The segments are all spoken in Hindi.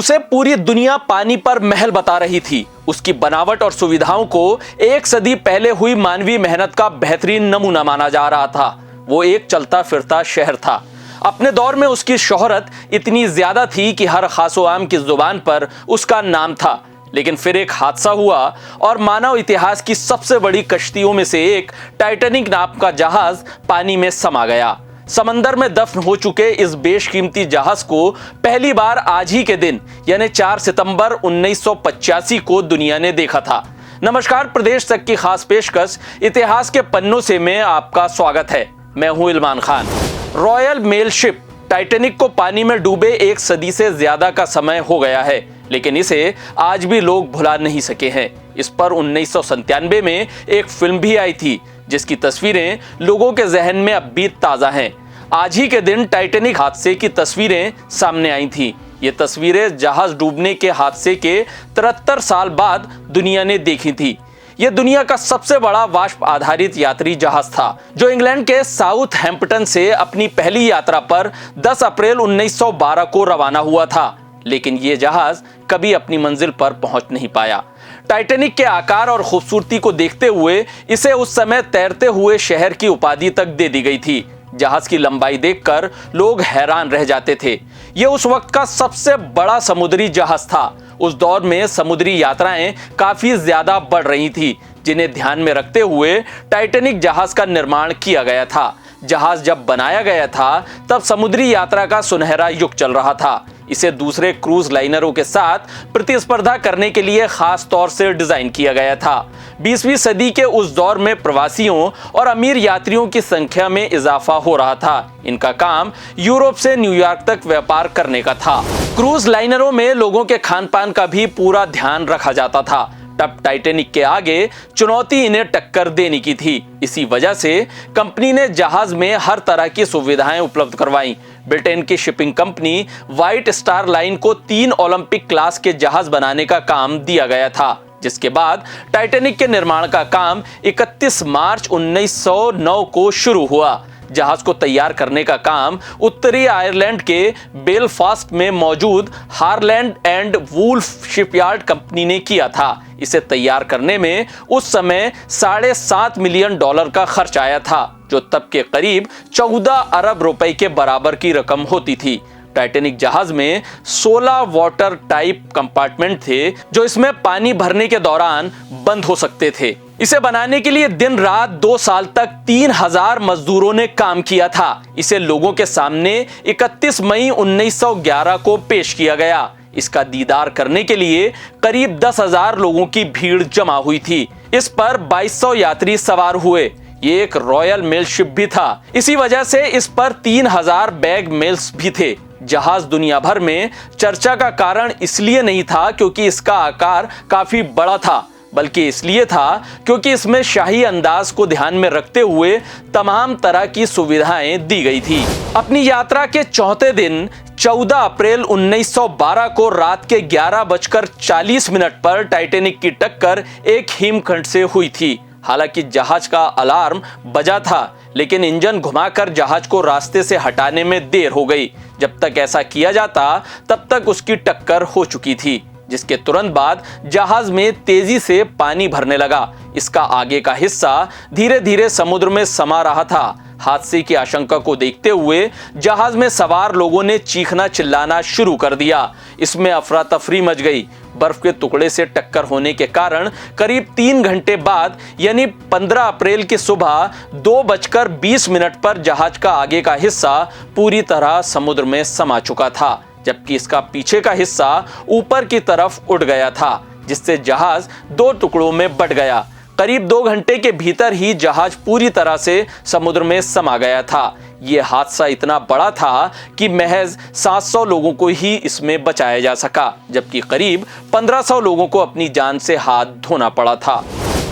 उसे पूरी दुनिया पानी पर महल बता रही थी। उसकी बनावट और सुविधाओं को एक सदी पहले हुई मानवीय मेहनत का बेहतरीन नमूना माना जा रहा था। वो एक चलता फिरता शहर था। अपने दौर में उसकी शोहरत इतनी ज्यादा थी कि हर खासो आम की जुबान पर उसका नाम था। लेकिन फिर एक हादसा हुआ और मानव इतिहास की सबसे बड़ी कश्तियों में से एक टाइटैनिक नाम का जहाज पानी में समा गया। समंदर में दफन हो चुके इस बेशकीमती जहाज को पहली बार आज ही के दिन यानी 4 सितंबर 1985 को दुनिया ने देखा था। नमस्कार, प्रदेश तक की खास पेशकश इतिहास के पन्नों से में आपका स्वागत है। मैं हूं Ilman Khan. Royal mail ship Titanic को पानी में डूबे एक सदी से ज्यादा का समय हो गया है, लेकिन इसे आज भी लोग भुला नहीं सके हैं। इस पर 1997 में एक फिल्म भी आई थी जिसकी तस्वीरें लोगों के जहन में अब भी ताजा हैं। आज ही के दिन टाइटैनिक हादसे की तस्वीरें सामने आई थी। ये तस्वीरें जहाज डूबने के हादसे के 73 साल बाद दुनिया ने देखी थी। यह दुनिया का सबसे बड़ा वाष्प आधारित यात्री जहाज था, जो इंग्लैंड के साउथहैम्पटन से अपनी पहली यात्रा पर 10 अप्रैल 1912 को रवाना हुआ था। लेकिन यह जहाज कभी अपनी मंजिल पर पहुंच नहीं पाया। टाइटैनिक के आकार और खूबसूरती को देखते हुए इसे उस समय तैरते हुए शहर की उपाधि तक दे दी गई थी। जहाज की लंबाई देखकर लोग हैरान रह जाते थे। यह उस वक्त का सबसे बड़ा समुद्री जहाज था। उस दौर में समुद्री यात्राएं काफी ज्यादा बढ़ रही थी, जिन्हें ध्यान में रखते हुए टाइटैनिक जहाज का निर्माण किया गया था। जहाज जब बनाया गया था तब समुद्री यात्रा का सुनहरा युग चल रहा था। इसे दूसरे क्रूज लाइनरों के साथ प्रतिस्पर्धा करने के लिए खास तौर से डिजाइन किया गया था। 20वीं सदी के उस दौर में प्रवासियों और अमीर यात्रियों की संख्या में इजाफा हो रहा था। इनका काम यूरोप से न्यूयॉर्क तक व्यापार करने का था। क्रूज लाइनरों में लोगों के खान पान का भी पूरा ध्यान रखा जाता था। तब टाइटैनिक के आगे चुनौती इन्हें टक्कर देने की थी। इसी वजह से कंपनी ने जहाज में हर तरह की सुविधाएं उपलब्ध करवाई। ब्रिटेन की shipping company white star line को 3 ओलंपिक क्लास के जहाज बनाने का काम दिया गया था, जिसके बाद टाइटैनिक के निर्माण का काम 31 मार्च 1909 को शुरू हुआ। जहाज को तैयार करने का काम उत्तरी आयरलैंड के बेलफास्ट में मौजूद Harland and Wolff shipyard company ने किया था। इसे तैयार करने में उस समय $7.5 मिलियन का खर्च आया था, जो तब के करीब 14 अरब रुपए के बराबर की रकम होती थी। टाइटैनिक जहाज में 16 वाटर टाइप कंपार्टमेंट थे, जो इसमें पानी भरने के दौरान बंद हो सकते थे। इसे बनाने के लिए दिन रात 2 साल तक 3000 मजदूरों ने काम किया था। इसे लोगों के सामने 31 मई 1911 को पेश किया गया। इसका दीदार करने के लिए करीब 10,000 लोगों की भीड़ जमा हुई थी। इस पर 2200 यात्री सवार हुए। ये एक रॉयल मेल शिप भी था। इसी वजह से इस पर 3000 बैग मेल्स भी थे। जहाज दुनिया भर में चर्चा का कारण इसलिए नहीं था क्योंकि इसका आकार काफी बड़ा था, बल्कि इसलिए था क्योंकि इसमें शाही अंदाज को ध्यान में रखते हुए तमाम तरह की सुविधाएं दी गई थी। अपनी यात्रा के चौथे दिन 14 अप्रैल 1912 को रात के 11:40 पर टाइटैनिक की टक्कर एक हिमखंड से हुई थी। हालांकि जहाज का अलार्म बजा था, लेकिन इंजन घुमाकर जहाज को रास्ते से हटाने में देर हो गई। जब तक ऐसा किया जाता तब तक उसकी टक्कर हो चुकी थी, जिसके तुरंत बाद जहाज में तेजी से पानी भरने लगा। इसका आगे का हिस्सा धीरे धीरे समुद्र में समा रहा था। हादसे की आशंका को देखते हुए जहाज में सवार लोगों ने चीखना चिल्लाना शुरू कर दिया। इसमें अफरा तफरी मच गई। बर्फ के टुकड़े से टक्कर होने के कारण करीब 3 घंटे बाद यानी 15 अप्रैल की सुबह 2:20 पर जहाज का आगे का हिस्सा पूरी तरह समुद्र में समा चुका था, जबकि इसका पीछे का हिस्सा ऊपर की तरफ उड़ गया था, जिससे जहाज 2 टुकड़ों में बंट गया। करीब 2 घंटे के भीतर ही जहाज पूरी तरह से समुद्र में समा गया था। यह हादसा इतना बड़ा था कि महज 700 लोगों को ही इसमें बचाया जा सका, जबकि करीब 1500 लोगों को अपनी जान से हाथ धोना पड़ा था।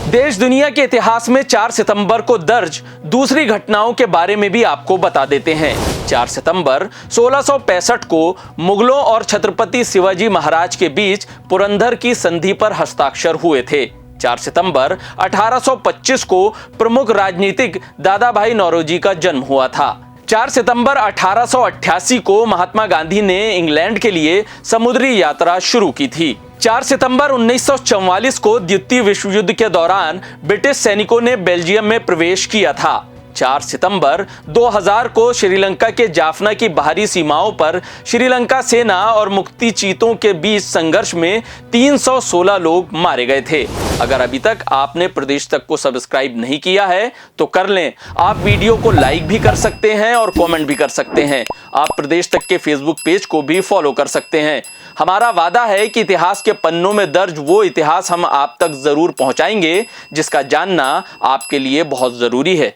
देश दुनिया के इतिहास में 4 सितंबर को दर्ज दूसरी घटनाओं के बारे में भी आपको बता देते हैं। 4 सितंबर 1665 को मुगलों और छत्रपति शिवाजी महाराज के बीच पुरंदर की संधि पर हस्ताक्षर हुए थे। 4 सितंबर 1825 को प्रमुख राजनीतिक दादा भाई नौरोजी का जन्म हुआ था। 4 सितंबर 1888 को महात्मा गांधी ने इंग्लैंड के लिए समुद्री यात्रा शुरू की थी। 4 सितंबर 1944 को द्वितीय विश्व युद्ध के दौरान ब्रिटिश सैनिकों ने बेल्जियम में प्रवेश किया था। 4 सितंबर 2000 को श्रीलंका के जाफना की बाहरी सीमाओं पर श्रीलंका सेना और मुक्ति चीतों के बीच संघर्ष में 316 लोग मारे गए थे। अगर अभी तक आपने प्रदेश तक को सब्सक्राइब नहीं किया है तो कर लें। आप वीडियो को लाइक भी कर सकते हैं और कमेंट भी कर सकते हैं। आप प्रदेश तक के फेसबुक पेज को भी फॉलो कर सकते हैं। हमारा वादा है कि इतिहास के पन्नों में दर्ज वो इतिहास हम आप तक जरूर पहुंचाएंगे जिसका जानना आपके लिए बहुत जरूरी है।